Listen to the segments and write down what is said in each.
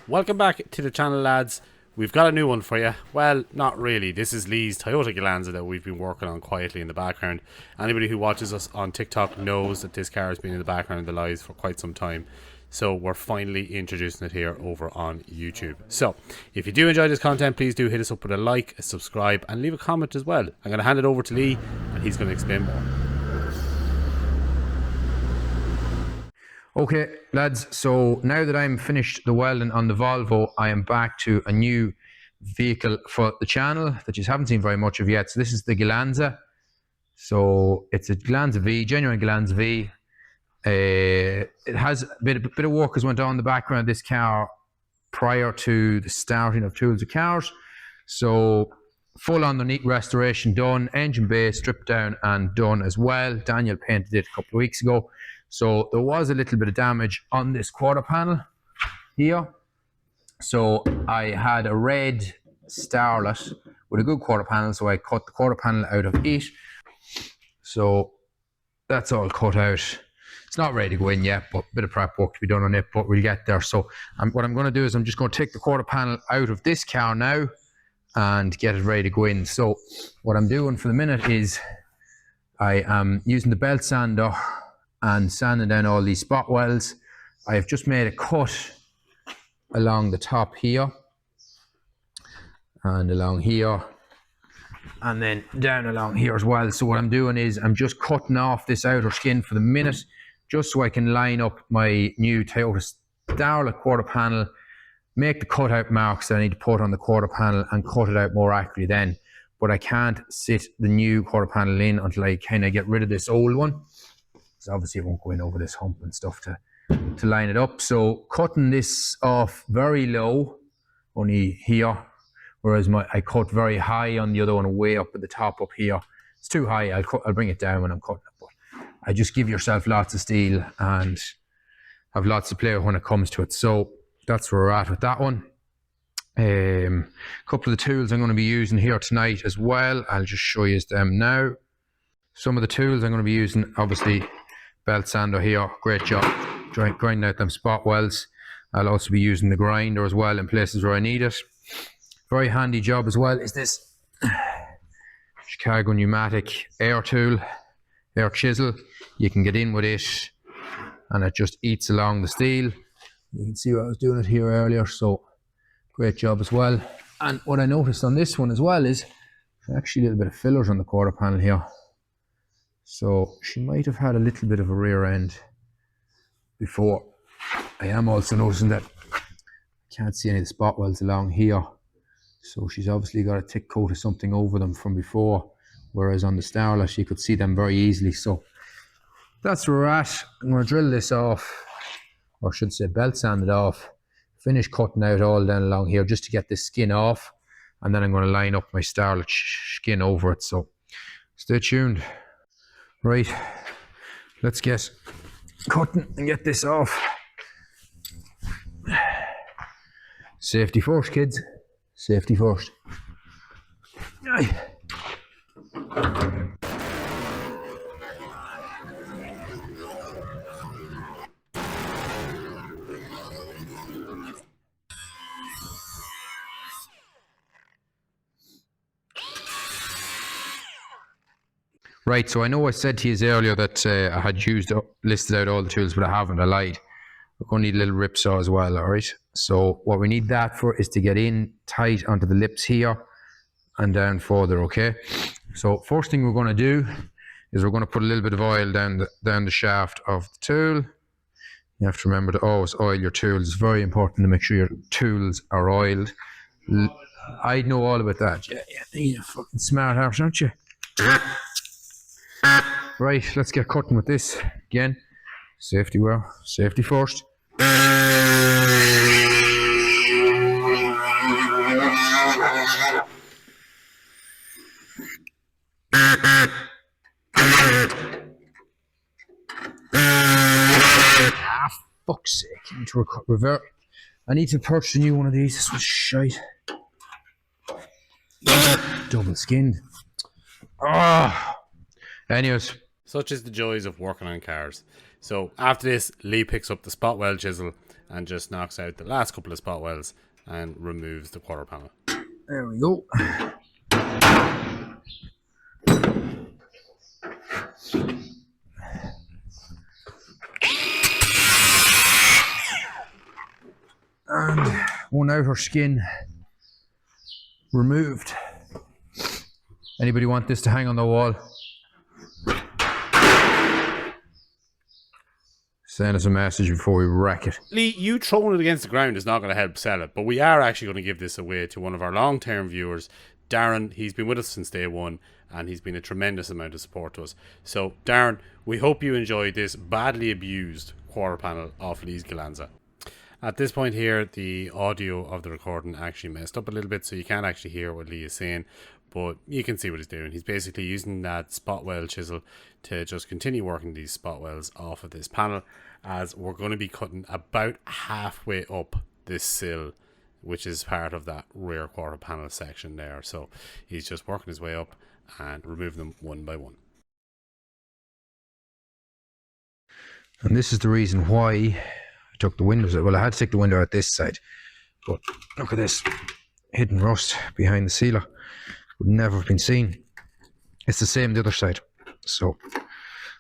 Welcome back to the channel, lads. We've got a new one for you. Well, not really. This is Lee's Toyota Glanza that we've been working on quietly in the background. Anybody who watches us on TikTok knows that this car has been in the background of the lives for quite some time. So we're finally introducing it here over on YouTube. So if you do enjoy this content, please do hit us up with a like, a subscribe, and leave a comment as well. I'm going to hand it over to Lee and he's going to explain more. Okay, lads, so now that I'm finished the welding on the Volvo, I am back to a new vehicle for the channel that you haven't seen very much of yet. So this is the Glanza. So it's a Glanza V, genuine Glanza V. It has a bit of work has went on in the background of this car prior to the starting of Tools of Cars. So full underneath restoration done, engine bay stripped down and done as well. Daniel painted it a couple of weeks ago. So there was a little bit of damage on this quarter panel here. So I had a red Starlet with a good quarter panel, so I cut the quarter panel out of it. So that's all cut out. It's not ready to go in yet, but a bit of prep work to be done on it, but we'll get there. So what I'm going to do is I'm just going to take the quarter panel out of this car now and get it ready to go in. So what I'm doing for the minute is I am using the belt sander and sanding down all these spot welds. I have just made a cut along the top here and along here and then down along here as well. So what I'm doing is I'm just cutting off this outer skin for the minute just so I can line up my new Toyota Starlet quarter panel, make the cutout marks that I need to put on the quarter panel and cut it out more accurately then. But I can't sit the new quarter panel in until I kind of get rid of this old one. So obviously it won't go in over this hump and stuff to line it up. So cutting this off very low, only here, whereas I cut very high on the other one, way up at the top up here. It's too high. I'll bring it down when I'm cutting it. But I just give yourself lots of steel and have lots to play with when it comes to it. So that's where we're at with that one. A couple of the tools I'm going to be using here tonight as well. I'll just show you them now. Some of the tools I'm going to be using, obviously, belt sander here, great job grinding out them spot welds. I'll also be using the grinder as well in places where I need it. Very handy job as well is this Chicago pneumatic air tool, air chisel. You can get in with it and it just eats along the steel. You can see what I was doing it here earlier, so great job as well. And what I noticed on this one as well is actually a little bit of fillers on the quarter panel here. So she might have had a little bit of a rear end before. I am also noticing that I can't see any of the spot welds along here. So she's obviously got a thick coat of something over them from before. Whereas on the Starlet, you could see them very easily. So that's where we're at. I'm going to drill this off, or I should say belt sand it off. Finish cutting out all down along here just to get this skin off. And then I'm going to line up my Starlet skin over it. So stay tuned. Right, let's get cutting and get this off. Safety first, kids. Safety first. Aye. Right, so I know I said to you earlier that I had listed out all the tools, but I haven't. I lied. We're going to need a little rip saw as well, all right? So what we need that for is to get in tight onto the lips here and down further, okay? So first thing we're going to do is we're going to put a little bit of oil down the shaft of the tool. You have to remember to always oil your tools. It's very important to make sure your tools are oiled. I know all about that. Yeah, you're fucking smart ass, aren't you? Right, let's get cutting with this again. Safety first. Fuck's sake, I need to revert. I need to purchase a new one of these. This was shite. Double skinned. Anyways. Such is the joys of working on cars. So after this, Lee picks up the spot weld chisel and just knocks out the last couple of spot welds and removes the quarter panel. There we go. And one outer skin removed. Anybody want this to hang on the wall? Send us a message before we wreck it. Lee, you throwing it against the ground is not going to help sell it, but we are actually going to give this away to one of our long-term viewers, Darren. He's been with us since day one, and he's been a tremendous amount of support to us. So, Darren, we hope you enjoyed this badly abused quarter panel off Lee's Glanza. At this point here, the audio of the recording actually messed up a little bit, so you can't actually hear what Lee is saying, but you can see what he's doing. He's basically using that spot weld chisel to just continue working these spot welds off of this panel, as we're going to be cutting about halfway up this sill, which is part of that rear quarter panel section there. So he's just working his way up and removing them one by one. And this is the reason why I took the windows out. Well, I had to take the window out this side, but look at this hidden rust behind the sealer. Would never have been seen. It's the same the other side, so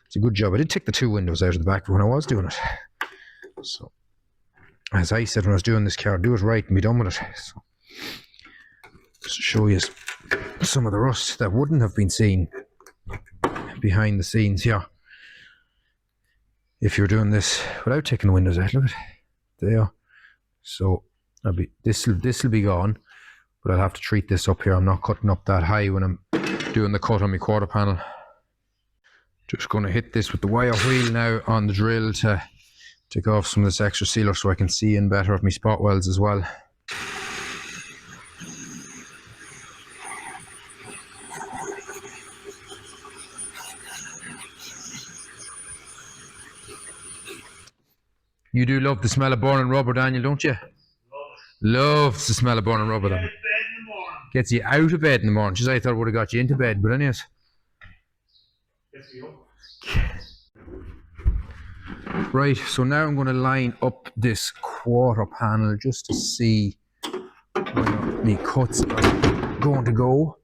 it's a good job. I did take the two windows out of the back when I was doing it. So, as I said when I was doing this car, do it right and be done with it. So, just to show you some of the rust that wouldn't have been seen behind the scenes here if you're doing this without taking the windows out. Look at it there. So this will be gone, but I'll have to treat this up here. I'm not cutting up that high when I'm doing the cut on my quarter panel. Just going to hit this with the wire wheel now on the drill to take off some of this extra sealer so I can see in better of my spot welds as well. You do love the smell of burning rubber, Daniel, don't you? Loves the smell of burning rubber. Then gets you out of bed in the morning. Just I thought it would have got you into bed, but anyways. Right, so now I'm going to line up this quarter panel just to see where the cuts are going to go.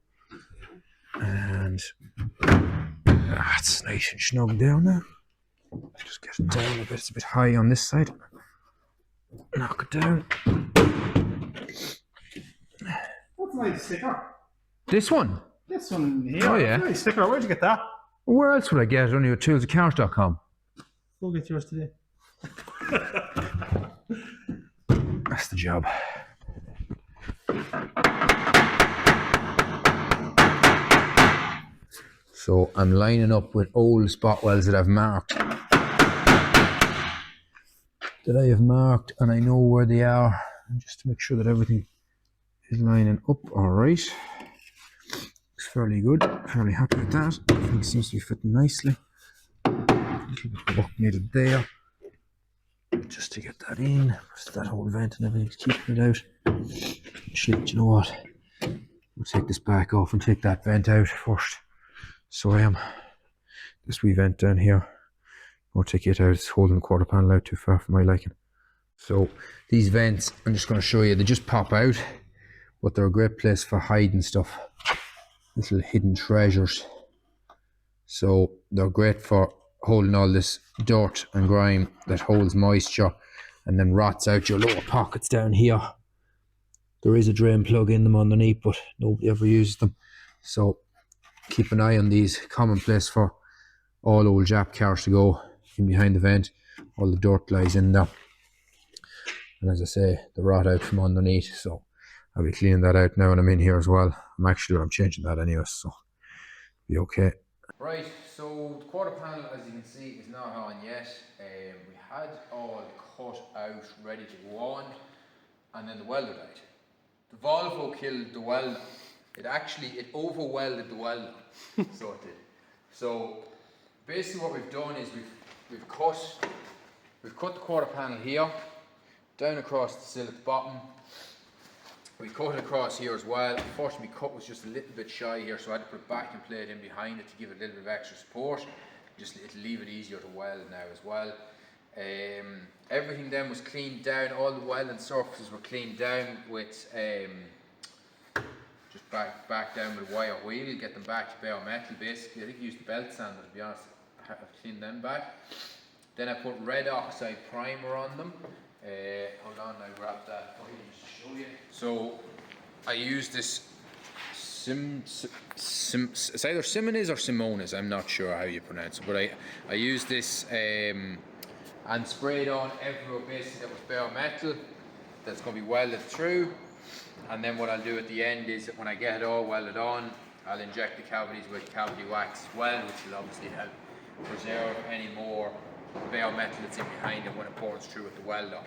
And it's nice and snug down now. Just get it down a bit. It's a bit high on this side. Knock it down. That's a nice sticker. This one? This one here. Oh, yeah. Nice sticker. Where'd you get that? Where else would I get it? Only at toolsandcars.com. Go get yours today. That's the job. So I'm lining up with old spot welds that I've marked. And I know where they are, just to make sure that everything is lining up all right. Looks fairly good, fairly happy with that. Everything seems to be fitting nicely. A little bit of work needed there, just to get that in. That whole vent and everything's keeping it out. Actually, do you know what? We'll take this back off and take that vent out first. So I am. This wee vent down here, I'll take it out. It's holding the quarter panel out too far for my liking. So these vents, I'm just going to show you, they just pop out, but they're a great place for hiding stuff. Little hidden treasures. So they're great for holding all this dirt and grime that holds moisture and then rots out your lower pockets down here. There is a drain plug in them underneath, but nobody ever uses them. So keep an eye on these. Common place for all old Jap cars to go in behind the vent. All the dirt lies in there. And as I say, the rot out from underneath. So I'll be cleaning that out now when I'm in here as well. I'm changing that anyway, so be okay. Right, so the quarter panel, as you can see, is not on yet. We had all cut out, ready to go on, and then the welder died. The Volvo killed the welder. It over-welded the welder, so it did. So basically what we've done is we've cut the quarter panel here, down across the sill at the bottom. We cut it across here as well. Unfortunately, my cut was just a little bit shy here, so I had to put a backing plate in behind it to give it a little bit of extra support. It'll leave it easier to weld now as well. Everything then was cleaned down, all the welding surfaces were cleaned down with just back down with wire wheel, get them back to bare metal basically. I think I used the belt sander to be honest, I cleaned them back. Then I put red oxide primer on them. Hold on, I grabbed that for you just to show you. So I used this it's either Simonis or Simonis, I'm not sure how you pronounce it, but I used this and sprayed on everywhere basically that was bare metal that's going to be welded through. And then what I'll do at the end is when I get it all welded on, I'll inject the cavities with cavity wax as well, which will obviously help preserve any more bare metal that's in behind it when it pours through with the welder.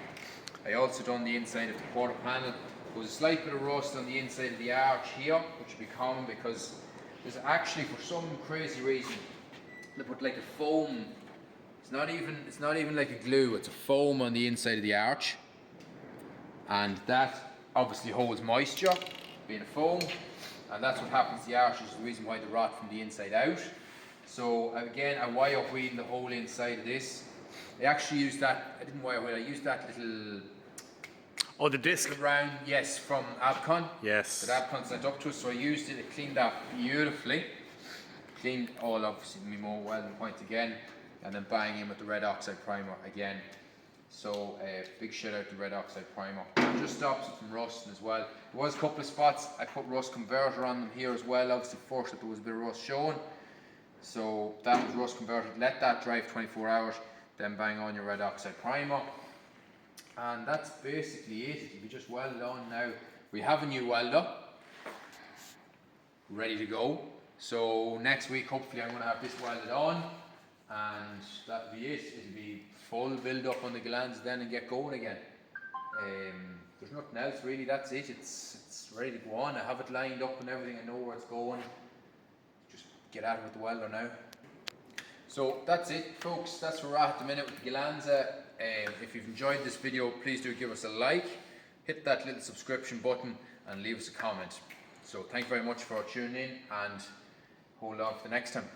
I also done the inside of the quarter panel. There was a slight bit of rust on the inside of the arch here, which would be common because there's actually, for some crazy reason, they put like a foam. It's not even like a glue. It's a foam on the inside of the arch, and that obviously holds moisture, being a foam, and that's what happens to the arch, which is the reason why they rot from the inside out. So again, I wire wheel the whole inside of this. I actually used that. I didn't wire wheel. I used that little. Oh, the disc. Round, yes, from Abcon. Yes. That Abcon sent up to us, so I used it. It cleaned that beautifully. Cleaned all, obviously, me more welding point again, and then bang in with the red oxide primer again. So big shout out to red oxide primer. It just stops it from rusting as well. There was a couple of spots I put rust converter on them here as well. Obviously, first that there was a bit of rust showing, so that was rust converted. Let that dry for 24 hours, then bang on your red oxide primer. And that's basically it. It'll be just welded on now. We have a new welder ready to go. So next week, hopefully, I'm going to have this welded on, and that'll be it. It'll be full build up on the Glanza then and get going again. There's nothing else really. That's it. It's ready to go on. I have it lined up and everything. I know where it's going. Just get at it with the welder now. So that's it, folks. That's where we're at the minute with the Glanza. If you've enjoyed this video, please do give us a like, hit that little subscription button, and leave us a comment. So thank you very much for tuning in, and hold on for the next time.